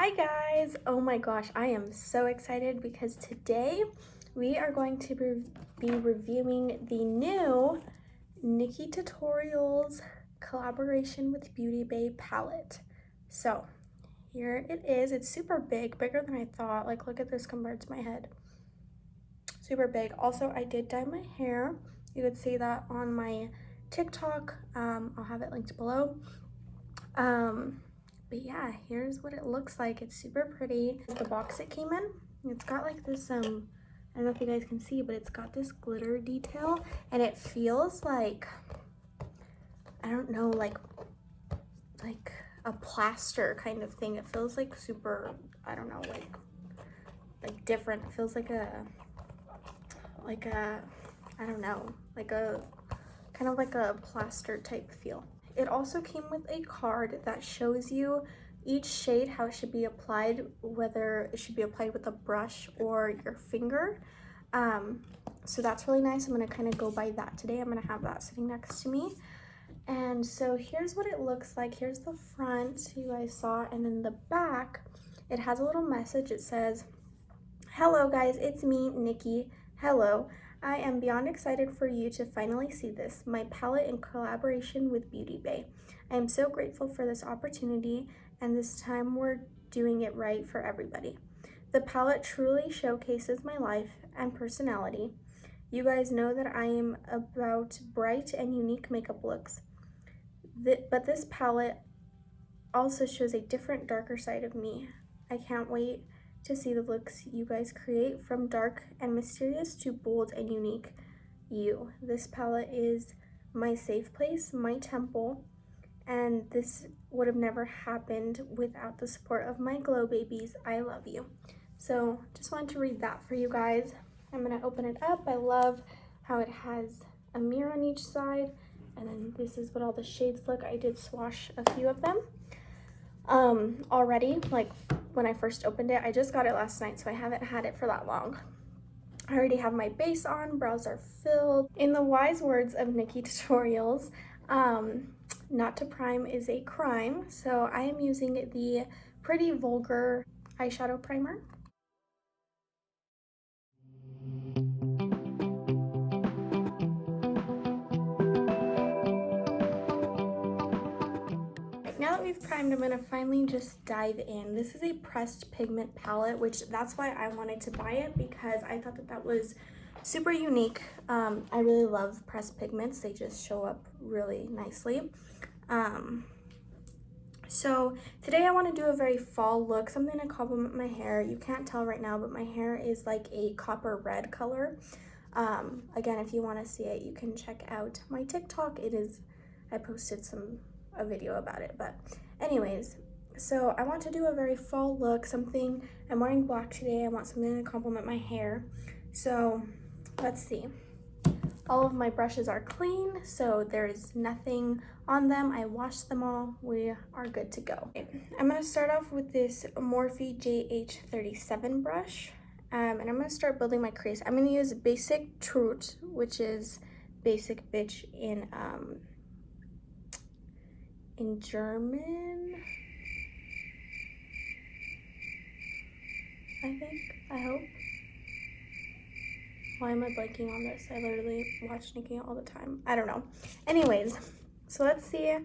Hi guys! Oh my gosh, I am so excited because today we are going to be reviewing the new Nikki Tutorials collaboration with Beauty Bay palette. So here it is. It's super big, bigger than I thought. Like, look at this compared to my head. Super big. Also, I did dye my hair. You could see that on my TikTok. I'll have it linked below. But yeah, here's what it looks like. It's super pretty. The box it came in, it's got like this, I don't know if you guys can see, but it's got this glitter detail and it feels like, I don't know, like a plaster kind of thing. It feels like super, I don't know, like different. It feels like a, I don't know, like a, kind of like a plaster type feel. It also came with a card that shows you each shade, how it should be applied, whether it should be applied with a brush or your finger. So that's really nice. I'm going to kind of go by that today. I'm going to have that sitting next to me. And so here's what it looks like. Here's the front you guys saw, and then the back, it has a little message. It says, "Hello guys, it's me, Nikki. Hello. I am beyond excited for you to finally see this, my palette in collaboration with Beauty Bay. I am so grateful for this opportunity, and this time we're doing it right for everybody. The palette truly showcases my life and personality. You guys know that I am about bright and unique makeup looks, but this palette also shows a different, darker side of me. I can't wait to see the looks you guys create, from dark and mysterious to bold and unique you. This palette is my safe place, my temple, and this would have never happened without the support of my glow babies. I love you." So just wanted to read that for you guys. I'm gonna open it up. I love how it has a mirror on each side, and then this is what all the shades look. I did swatch a few of them already, like when I first opened it. I just got it last night, so I haven't had it for that long. I already have my base on, brows are filled. In the wise words of Nikki Tutorials, not to prime is a crime, so I am using the Pretty Vulgar eyeshadow primer. Now that we've primed, I'm gonna finally just dive in. This is a pressed pigment palette, which that's why I wanted to buy it, because I thought that was super unique. I really love pressed pigments. They just show up really nicely. So today I want to do a very fall look, something to complement my hair. You can't tell right now, but my hair is like a copper red color. Again, if you want to see it, you can check out my TikTok. I posted a video about it, but anyways, so I want to do a very fall look, I'm wearing black today. I want something to complement my hair. So let's see. All of my brushes are clean, so there's nothing on them. I washed them all. We are good to go. Okay. I'm gonna start off with this Morphe JH37 brush, and I'm gonna start building my crease. I'm gonna use Basic Truth, which is basic bitch in German, I hope. Why am I blanking on this? I literally watch Nikki all the time. I don't know. Anyways, so let's see.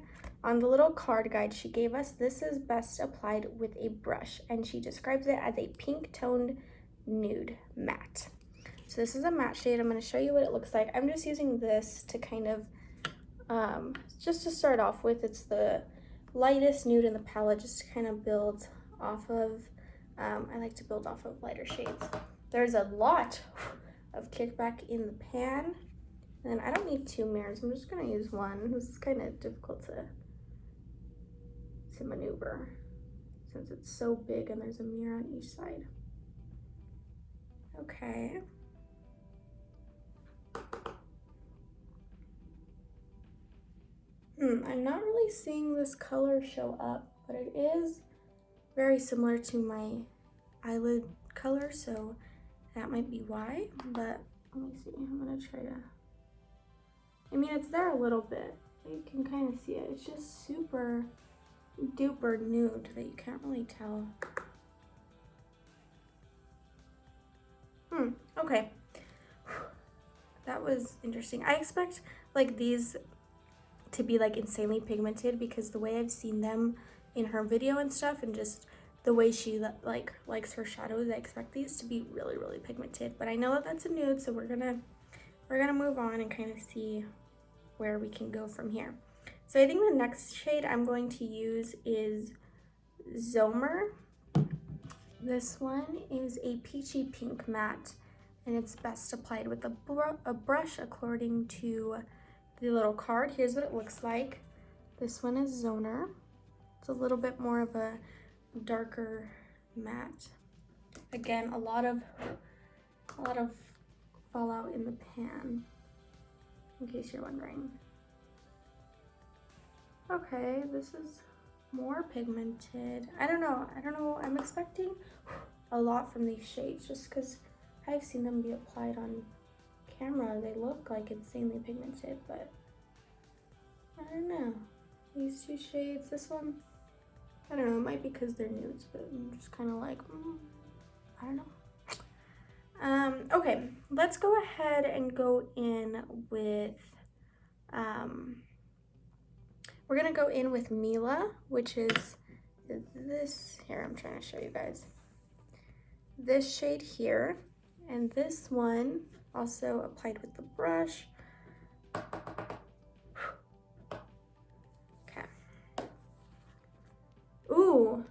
On the little card guide she gave us, this is best applied with a brush, and she describes it as a pink toned nude matte. So this is a matte shade. I'm going to show you what it looks like. I'm just using this to kind of, just to start off with. It's the lightest nude in the palette, just to kind of build off of. I like to build off of lighter shades. There's a lot of kickback in the pan, and I don't need two mirrors. I'm just gonna use one. This is kind of difficult to maneuver since it's so big and there's a mirror on each side. Okay. I'm not really seeing this color show up, but it is very similar to my eyelid color, so that might be why. But let me see. I'm gonna try to, I mean, it's there a little bit. You can kind of see it. It's just super duper nude that you can't really tell was interesting. I expect like these to be like insanely pigmented because the way I've seen them in her video and stuff, and just the way she like likes her shadows, I expect these to be really, really pigmented. But I know that that's a nude, so we're gonna move on and kind of see where we can go from here. So I think the next shade I'm going to use is Zomer. This one is a peachy pink matte, and it's best applied with a brush according to the little card. Here's what it looks like. This one is Zoner. It's a little bit more of a darker matte. Again, a lot of fallout in the pan, in case you're wondering. Okay, this is more pigmented. I don't know. I'm expecting a lot from these shades just because I've seen them be applied on camera. They look like insanely pigmented, but I don't know. These two shades, this one, I don't know, it might be because they're nudes, but I'm just kind of like, I don't know. Okay, let's go ahead and go in with, we're gonna go in with Mila, which is this, here, I'm trying to show you guys. This shade here, and this one also applied with the brush. Okay. Ooh.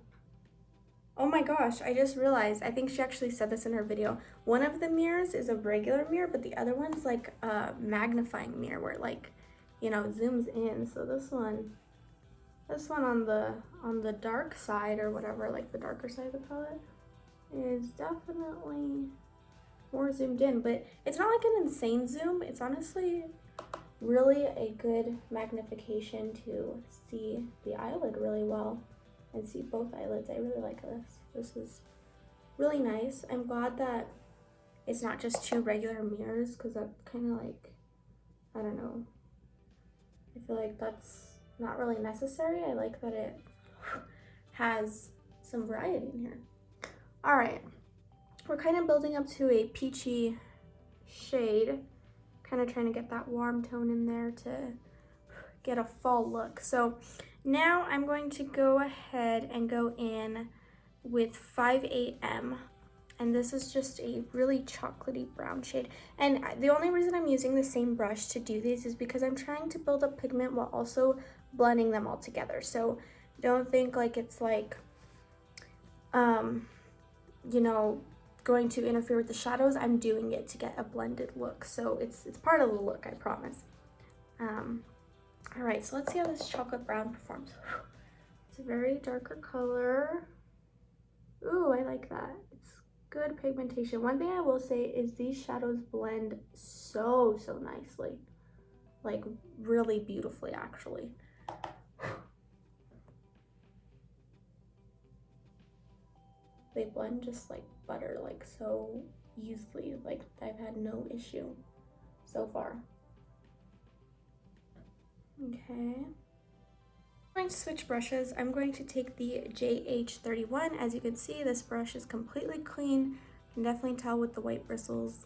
Oh my gosh, I just realized, I think she actually said this in her video. One of the mirrors is a regular mirror, but the other one's like a magnifying mirror where it like, you know, zooms in. So this one on the dark side or whatever, like the darker side of the palette, is definitely more zoomed in, but it's not like an insane zoom. It's honestly really a good magnification to see the eyelid really well and see both eyelids. I really like this. This is really nice. I'm glad that it's not just two regular mirrors, because that's kind of like, I don't know, I feel like that's not really necessary. I like that it has some variety in here. All right, we're kind of building up to a peachy shade, kind of trying to get that warm tone in there to get a fall look. So now I'm going to go ahead and go in with 5 a.m. and this is just a really chocolatey brown shade. And the only reason I'm using the same brush to do these is because I'm trying to build up pigment while also blending them all together. So don't think like it's like, you know, going to interfere with the shadows. I'm doing it to get a blended look. So it's part of the look, I promise. All right, so let's see how this chocolate brown performs. It's a very darker color. Ooh, I like that. It's good pigmentation. One thing I will say is these shadows blend so nicely. Like really beautifully, actually. They blend just like butter, like so easily. Like I've had no issue so far. Okay. I'm going to switch brushes. I'm going to take the JH31. As you can see, this brush is completely clean. You can definitely tell with the white bristles,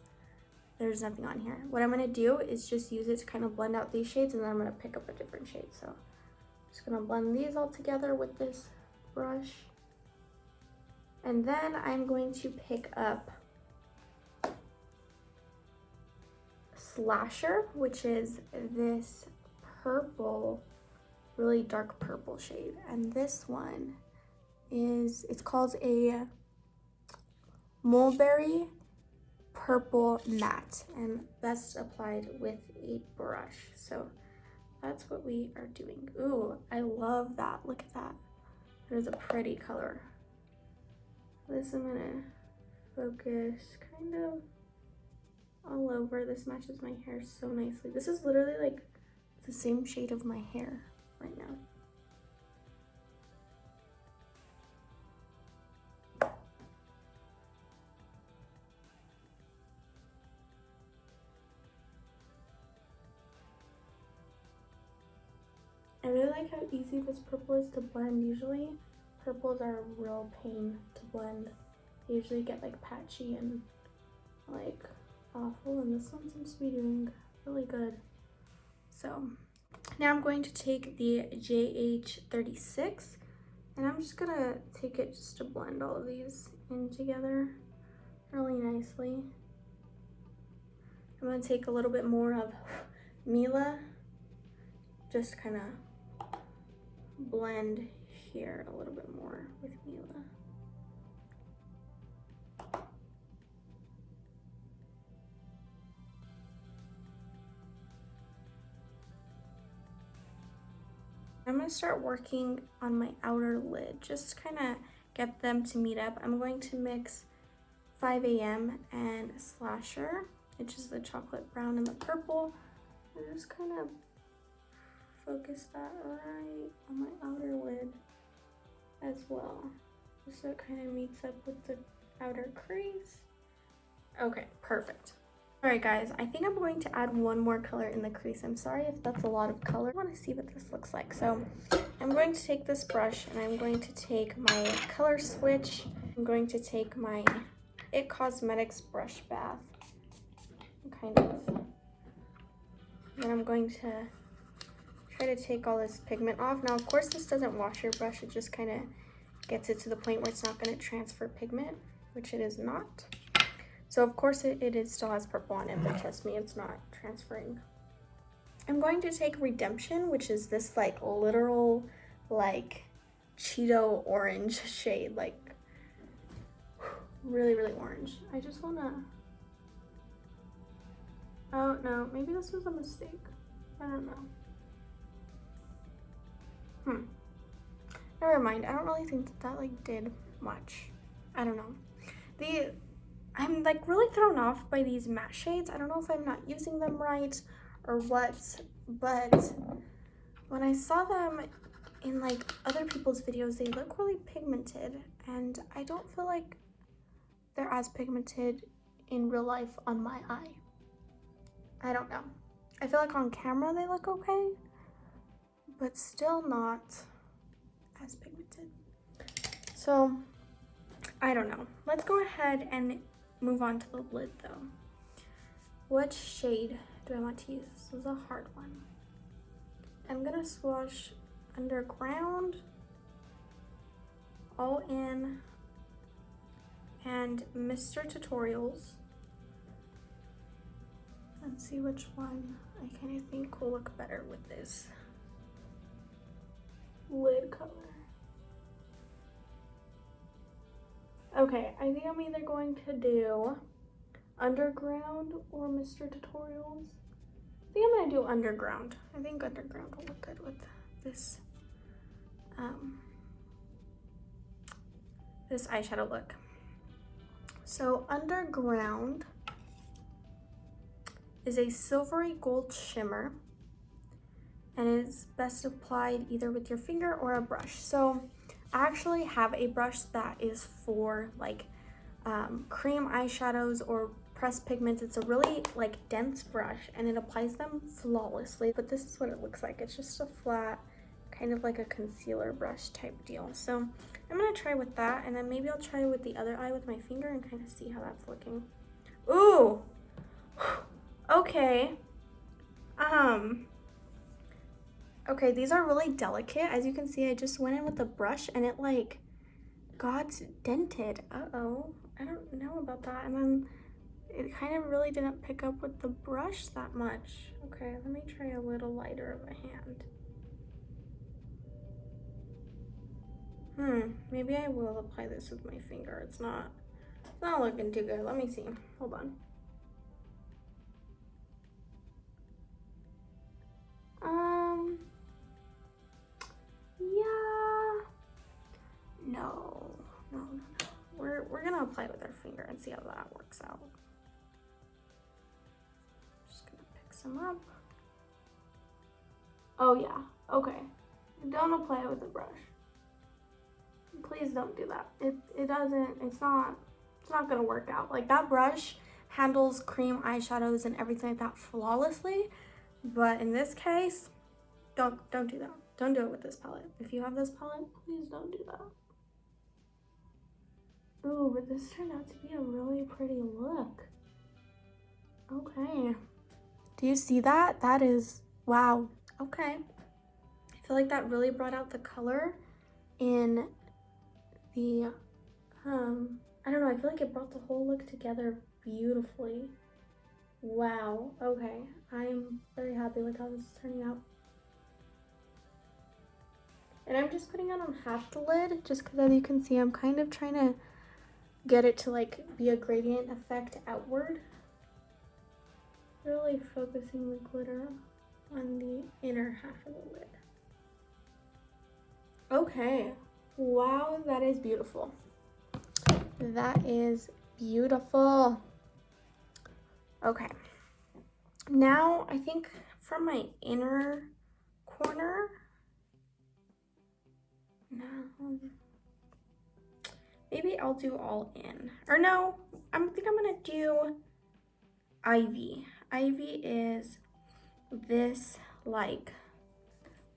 there's nothing on here. What I'm gonna do is just use it to kind of blend out these shades, and then I'm gonna pick up a different shade. So I'm just gonna blend these all together with this brush. And then I'm going to pick up Slasher, which is this purple, really dark purple shade. And this one is, it's called a Mulberry Purple Matte, and best applied with a brush. So that's what we are doing. Ooh, I love that. Look at that. It is a pretty color. This I'm gonna focus kind of all over. This matches my hair so nicely. This is literally like the same shade of my hair right now. I really like how easy this purple is to blend. Usually purples are a real pain to blend. They usually get like patchy and like awful, and this one seems to be doing really good. So now I'm going to take the JH36, and I'm just gonna take it just to blend all of these in together really nicely. I'm gonna take a little bit more of Mila, just kind of blend here a little bit more with Mila. I'm gonna start working on my outer lid, just kind of get them to meet up. I'm going to mix 5 a.m. and Slasher, which is the chocolate brown and the purple, and just kind of focus that right on my outer lid as well, just so it kind of meets up with the outer crease. Okay, perfect. All right, guys, I think I'm going to add one more color in the crease. I'm sorry if that's a lot of color. I want to see what this looks like. So I'm going to take this brush and I'm going to take my color switch. I'm going to take my It Cosmetics brush bath, kind of. Then I'm going to try to take all this pigment off. Now, of course, this doesn't wash your brush. It just kind of gets it to the point where it's not going to transfer pigment, which it is not. So of course it still has purple on it, but trust me, it's not transferring. I'm going to take Redemption, which is this like literal like Cheeto orange shade, like really, really orange. I just wanna, oh no, maybe this was a mistake. I don't know. Never mind, I don't really think that like did much. I don't know. I'm like really thrown off by these matte shades. I don't know if I'm not using them right or what, but when I saw them in like other people's videos, they look really pigmented, and I don't feel like they're as pigmented in real life on my eye. I don't know. I feel like on camera they look okay, but still not as pigmented. So I don't know. Let's go ahead and move on to the lid though. What shade do I want to use? This is a hard one. I'm gonna swatch Underground, All In, and Mr. Tutorials. Let's see which one I kind of think will look better with this lid color. Okay, I think I'm either going to do Underground or Mr. Tutorials. I think I'm gonna do Underground. I think Underground will look good with this this eyeshadow look. So Underground is a silvery gold shimmer, and it is best applied either with your finger or a brush. So I actually have a brush that is for like cream eyeshadows or pressed pigments. It's a really like dense brush and it applies them flawlessly, but this is what it looks like. It's just a flat, kind of like a concealer brush type deal. So I'm gonna try with that, and then maybe I'll try with the other eye with my finger and kind of see how that's looking. Ooh, okay. Okay, these are really delicate. As you can see, I just went in with the brush and it like got dented. Uh-oh, I don't know about that. And then it kind of really didn't pick up with the brush that much. Okay, let me try a little lighter of a hand. Maybe I will apply this with my finger. It's not looking too good. Let me see, hold on. Yeah, no. We're gonna apply it with our finger and see how that works out. Just gonna pick some up. Oh yeah, okay. Don't apply it with a brush. Please don't do that. It's not gonna work out. Like, that brush handles cream eyeshadows and everything like that flawlessly, but in this case, don't do that. Don't do it with this palette. If you have this palette, please don't do that. Ooh, but this turned out to be a really pretty look. Okay. Do you see that? That is, wow. Okay. I feel like that really brought out the color in the, I don't know, I feel like it brought the whole look together beautifully. Wow. Okay. I'm very happy with how this is turning out. And I'm just putting it on half the lid just because, as you can see, I'm kind of trying to get it to like be a gradient effect outward. Really focusing the glitter on the inner half of the lid. Okay. Wow, that is beautiful. That is beautiful. Okay. Now I think for my inner corner, no, maybe I'll do all in. Or no, I think I'm gonna do Ivy. Ivy is this like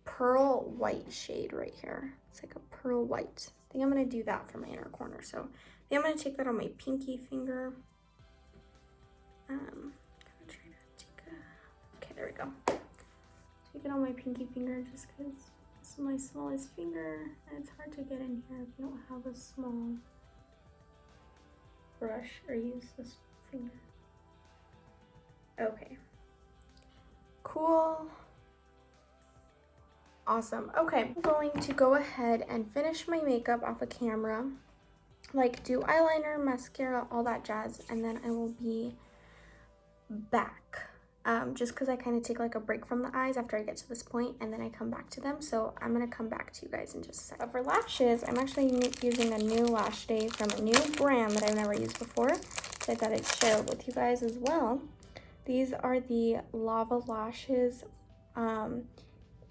pearl white shade right here. It's like a pearl white. I think I'm gonna do that for my inner corner. So I think I'm gonna take that on my pinky finger. Okay, there we go. Take it on my pinky finger just because this is my smallest finger and it's hard to get in here if you don't have a small brush or use this finger. Okay. Cool. Awesome. Okay, I'm going to go ahead and finish my makeup off of camera, like do eyeliner, mascara, all that jazz, and then I will be back. Just because I kind of take like a break from the eyes after I get to this point and then I come back to them. So I'm going to come back to you guys in just a second. But for lashes, I'm actually using a new lash day from a new brand that I've never used before. So I thought I'd share it with you guys as well. These are the Lava Lashes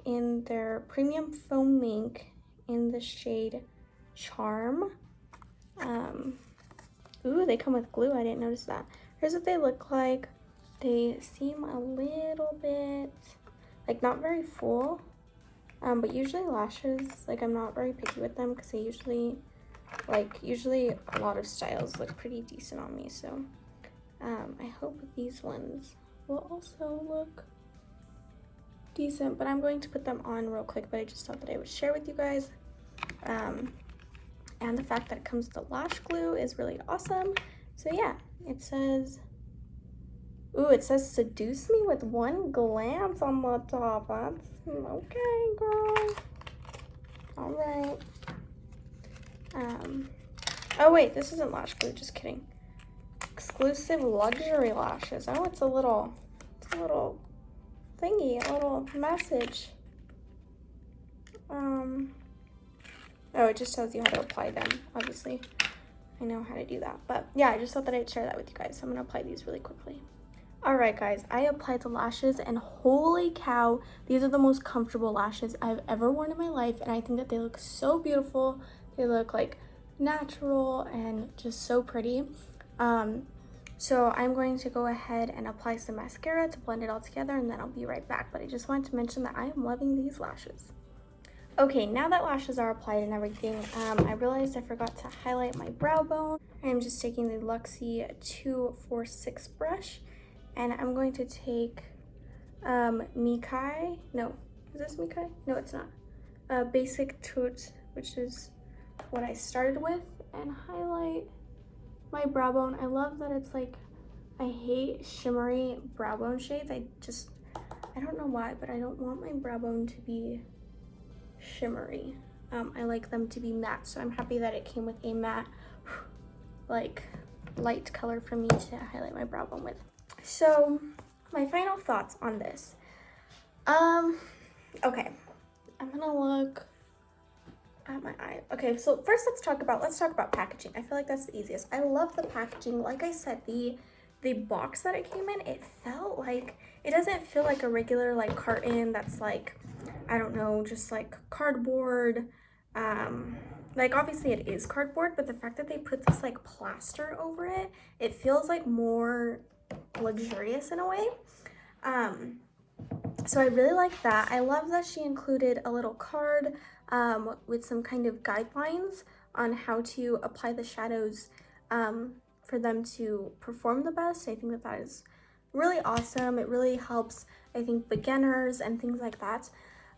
in their premium foam mink in the shade Charm. Ooh, they come with glue. I didn't notice that. Here's what they look like. They seem a little bit, like not very full, but usually lashes, like I'm not very picky with them because they usually a lot of styles look pretty decent on me. So I hope these ones will also look decent, but I'm going to put them on real quick, but I just thought that I would share with you guys. And the fact that it comes with the lash glue is really awesome. So yeah, it says, ooh, it says seduce me with one glance on the top. That's okay, girl. All right. Oh wait, this isn't lash glue, just kidding. Exclusive luxury lashes. Oh, it's a little thingy, a little message. Oh, it just tells you how to apply them, obviously. I know how to do that. But yeah, I just thought that I'd share that with you guys. So I'm gonna apply these really quickly. All right, guys, I applied the lashes and holy cow, these are the most comfortable lashes I've ever worn in my life. And I think that they look so beautiful. They look like natural and just so pretty. So I'm going to go ahead and apply some mascara to blend it all together and then I'll be right back. But I just wanted to mention that I am loving these lashes. Okay, now that lashes are applied and everything, I realized I forgot to highlight my brow bone. I'm just taking the Luxie 246 brush and I'm going to take Mikai, no, is this Mikai? No, it's not. Basic Toot, which is what I started with, and highlight my brow bone. I love that it's like, I hate shimmery brow bone shades. I don't know why, but I don't want my brow bone to be shimmery. I like them to be matte, so I'm happy that it came with a matte, like, light color for me to highlight my brow bone with. So, my final thoughts on this. Okay, I'm gonna look at my eye. Okay, so first let's talk about packaging. I feel like that's the easiest. I love the packaging. Like I said, the box that it came in, it felt like, it doesn't feel like a regular like carton that's like, I don't know, just like cardboard. Like obviously it is cardboard, but the fact that they put this like plaster over it, it feels like more luxurious in a way. So I really like that. I love that she included a little card with some kind of guidelines on how to apply the shadows for them to perform the best. I think that is really awesome. It really helps, I think, beginners and things like that.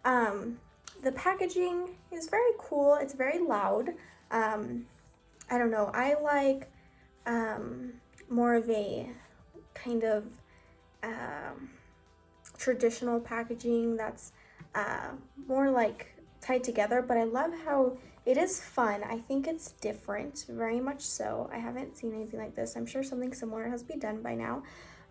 The packaging is very cool. It's very loud. I don't know. I like more of a kind of traditional packaging that's more like tied together, but I love how it is fun. I think it's different, very much so. I haven't seen anything like this. I'm sure something similar has been done by now.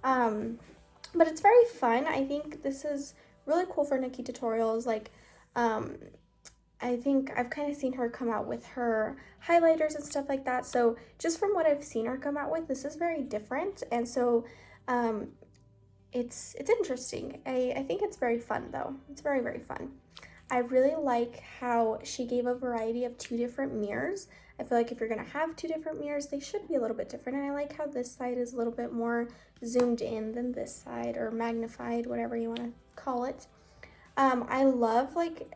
But it's very fun. I think this is really cool for Nikki tutorials. Like, I think I've kind of seen her come out with her highlighters and stuff like that. So just from what I've seen her come out with, this is very different. And so it's interesting. I think it's very fun though. It's very, very fun. I really like how she gave a variety of 2 different mirrors. I feel like if you're gonna have 2 different mirrors, they should be a little bit different. And I like how this side is a little bit more zoomed in than this side, or magnified, whatever you wanna call it. I love like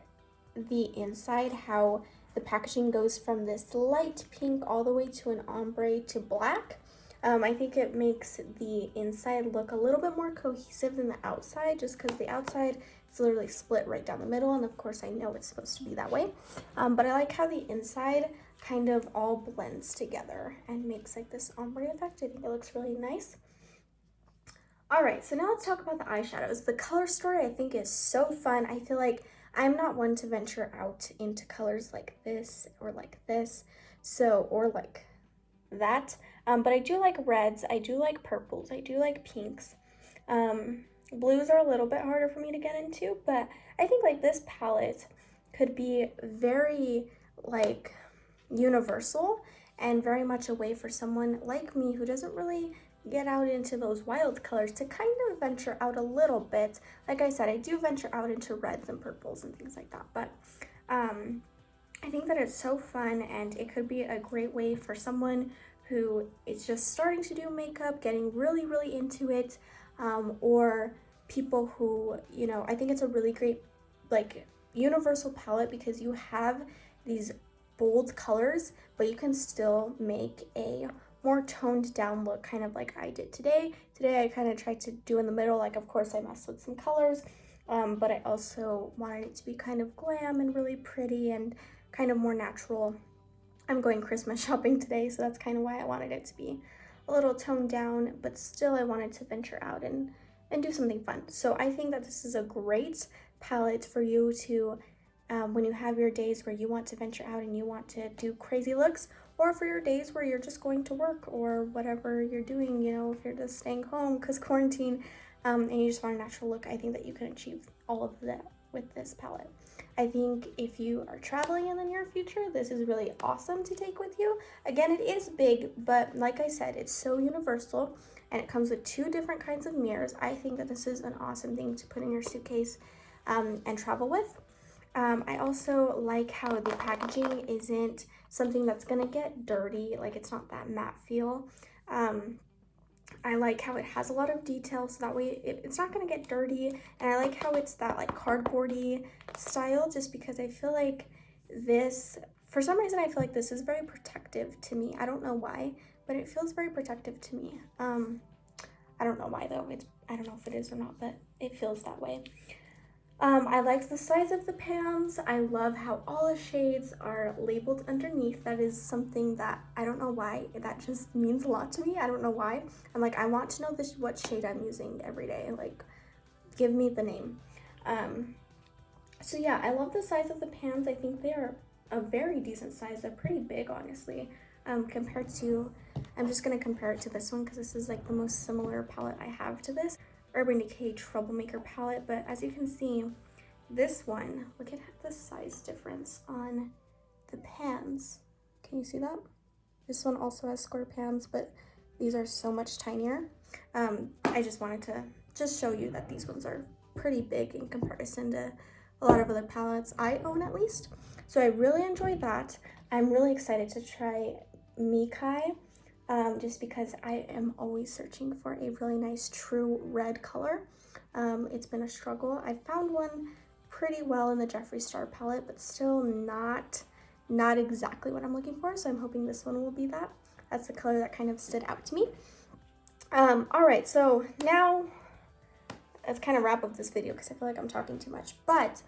the inside, how the packaging goes from this light pink all the way to an ombre to black. I think it makes the inside look a little bit more cohesive than the outside, just because the outside is literally split right down the middle, and of course I know it's supposed to be that way. But I like how the inside kind of all blends together and makes like this ombre effect. I think it looks really nice. All right, so now let's talk about the eyeshadows. The color story I think is so fun. I feel like I'm not one to venture out into colors like this or like this, or like that. But I do like reds, I do like purples, I do like pinks. Blues are a little bit harder for me to get into, but I think like this palette could be very like universal and very much a way for someone like me who doesn't really get out into those wild colors to kind of venture out a little bit. Like I said, I do venture out into reds and purples and things like that, but I think that it's so fun, and it could be a great way for someone who is just starting to do makeup, getting really, really into it, or people who, you know, I think it's a really great like universal palette because you have these bold colors, but you can still make a more toned down look, kind of like I did today. Today I kind of tried to do in the middle, like of course I messed with some colors, but I also wanted it to be kind of glam and really pretty and kind of more natural. I'm going Christmas shopping today, so that's kind of why I wanted it to be a little toned down, but still I wanted to venture out and do something fun. So I think that this is a great palette for you to, when you have your days where you want to venture out and you want to do crazy looks, or for your days where you're just going to work or whatever you're doing, you know, if you're just staying home because quarantine, and you just want a natural look. I think that you can achieve all of that with this palette. I think if you are traveling in the near future, this is really awesome to take with you. Again, it is big, but like I said, it's so universal, and it comes with 2 different kinds of mirrors. I think that this is an awesome thing to put in your suitcase and travel with. I also like how the packaging isn't something that's gonna get dirty, like it's not that matte feel. I like how it has a lot of detail, so that way it's not gonna get dirty, and I like how it's that like cardboardy style, just because I feel like this, for some reason I feel like this is very protective to me. I don't know why, but it feels very protective to me. I don't know why though, I don't know if it is or not, but it feels that way. I like the size of the pans. I love how all the shades are labeled underneath. That is something that I don't know why, that just means a lot to me. I don't know why. I'm like, I want to know what shade I'm using every day. Like, give me the name. So yeah, I love the size of the pans. I think they are a very decent size. They're pretty big, honestly, compared to, I'm just gonna compare it to this one because this is like the most similar palette I have to this Urban Decay Troublemaker palette. But as you can see, this one, look at the size difference on the pans. Can you see that? This one also has square pans, but these are so much tinier. I just wanted to just show you that these ones are pretty big in comparison to a lot of other palettes I own, at least. So I really enjoyed that. I'm really excited to try Mikai, just because I am always searching for a really nice true red color. It's been a struggle. I found one pretty well in the Jeffree Star palette, but still not exactly what I'm looking for, so I'm hoping this one will be that. That's the color that kind of stood out to me. All right, so now let's kind of wrap up this video because I feel like I'm talking too much. But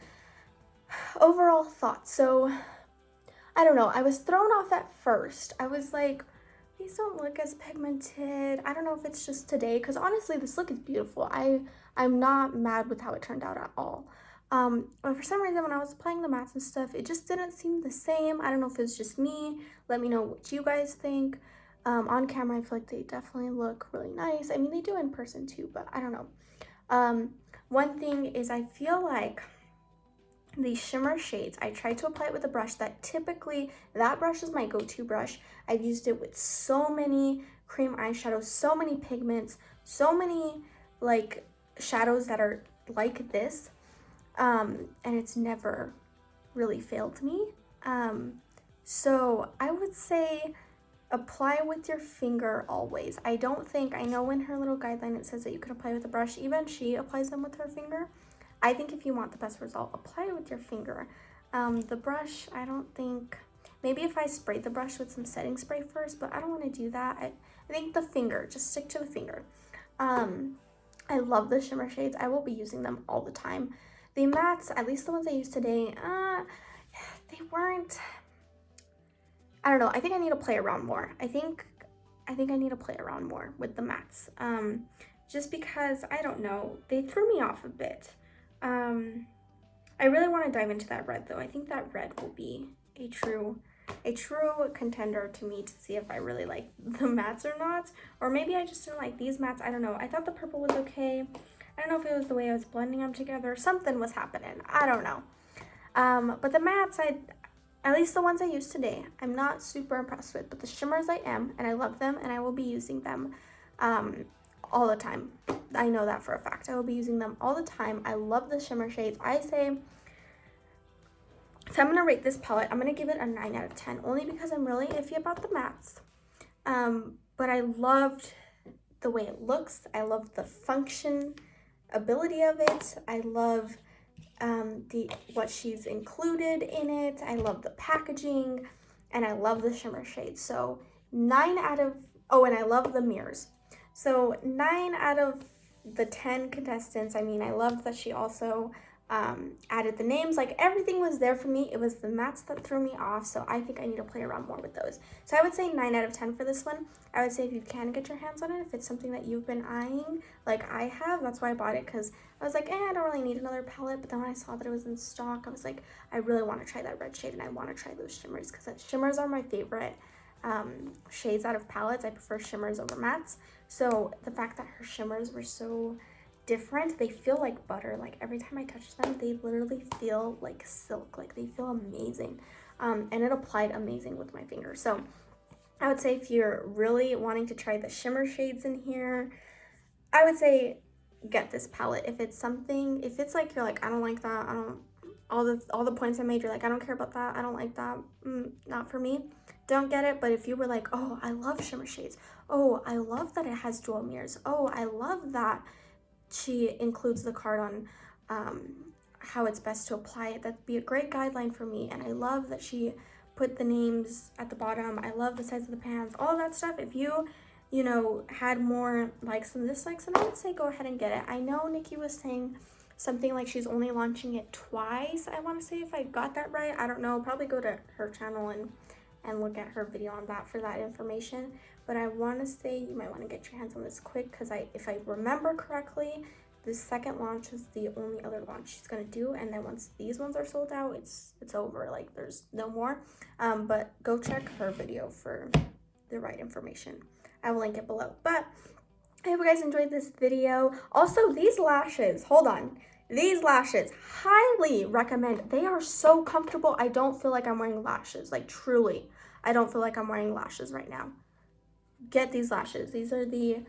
overall thoughts. So I don't know. I was thrown off at first. I was like, these don't look as pigmented. I don't know if it's just today, because honestly, this look is beautiful. I'm not mad with how it turned out at all. But for some reason, when I was applying the mattes and stuff, it just didn't seem the same. I don't know if it's just me. Let me know what you guys think. On camera, I feel like they definitely look really nice. I mean, they do in person too, but I don't know. One thing is I feel like the shimmer shades, I tried to apply it with a brush that typically, that brush is my go-to brush. I've used it with so many cream eyeshadows, so many pigments, so many like shadows that are like this, and it's never really failed me. So I would say apply with your finger always. I know in her little guideline it says that you can apply with a brush. Even she applies them with her finger. I think if you want the best result, apply it with your finger. The brush, I don't think, maybe if I sprayed the brush with some setting spray first, but I don't want to do that. I think the finger, just stick to the finger. I love the shimmer shades. I will be using them all the time. The mattes, at least the ones I used today, they weren't, I don't know. I think I need to play around more. I think I need to play around more with the mattes. Just because, I don't know, they threw me off a bit. I really want to dive into that red though. I think that red will be a true contender to me to see if I really like the mattes or not. Or maybe I just didn't like these mattes. I don't know. I thought the purple was okay. I don't know if it was the way I was blending them together. Something was happening. I don't know. But the mattes, at least the ones I used today, I'm not super impressed with. But the shimmers I am, and I love them, and I will be using them all the time. I know that for a fact. I will be using them all the time. I love the shimmer shades. I say, if I'm going to rate this palette, I'm going to give it a 9 out of 10, only because I'm really iffy about the mattes. But I loved the way it looks. I love the function ability of it. I love what she's included in it. I love the packaging, and I love the shimmer shades. So 9 out of, oh, and I love the mirrors. So 9 out of the 10 contestants. I mean, I love that she also added the names. Like, everything was there for me. It was the mattes that threw me off, so I think I need to play around more with those. So I would say 9 out of 10 for this one. I would say if you can get your hands on it, if it's something that you've been eyeing, like I have, that's why I bought it, because I was like, I don't really need another palette. But then when I saw that it was in stock, I was like, I really want to try that red shade, and I want to try those shimmers, because shimmers are my favorite shades out of palettes. I prefer shimmers over mattes. So the fact that her shimmers were so different, they feel like butter. Like, every time I touch them, they literally feel like silk. Like, they feel amazing. And it applied amazing with my finger. So I would say if you're really wanting to try the shimmer shades in here, I would say get this palette. If it's like you're like, I don't like that, I don't, all the points I made, you're like, I don't care about that, I don't like that, not for me, don't get it. But if you were like, oh, I love shimmer shades, oh, I love that it has dual mirrors, oh, I love that she includes the card on how it's best to apply it, that'd be a great guideline for me. And I love that she put the names at the bottom. I love the size of the pans, all of that stuff. If you know, had more likes and dislikes, then I would say go ahead and get it. I know Nikki was saying something like she's only launching it twice, I want to say, if I got that right. I don't know. Probably go to her channel and look at her video on that for that information. But I want to say you might want to get your hands on this quick, because if I remember correctly, the second launch is the only other launch she's going to do. And then once these ones are sold out, it's over. Like, there's no more. But go check her video for the right information. I will link it below. But I hope you guys enjoyed this video. Also, these lashes, hold on. These lashes, highly recommend. They are so comfortable. I don't feel like I'm wearing lashes. Like, truly, I don't feel like I'm wearing lashes right now. Get these lashes. These are the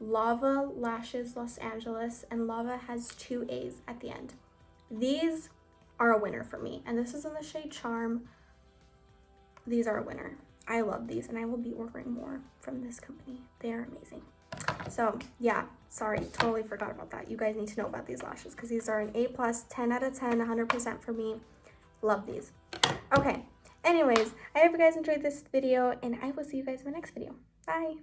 Lava Lashes Los Angeles, and Lava has 2 A's at the end. These are a winner for me, and this is in the shade Charm. These are a winner. I love these, and I will be ordering more from this company. They are amazing. So yeah, sorry, totally forgot about that. You guys need to know about these lashes, because these are an A+, 10 out of 10, 100% for me. Love these. Okay, anyways, I hope you guys enjoyed this video, and I will see you guys in my next video. Bye.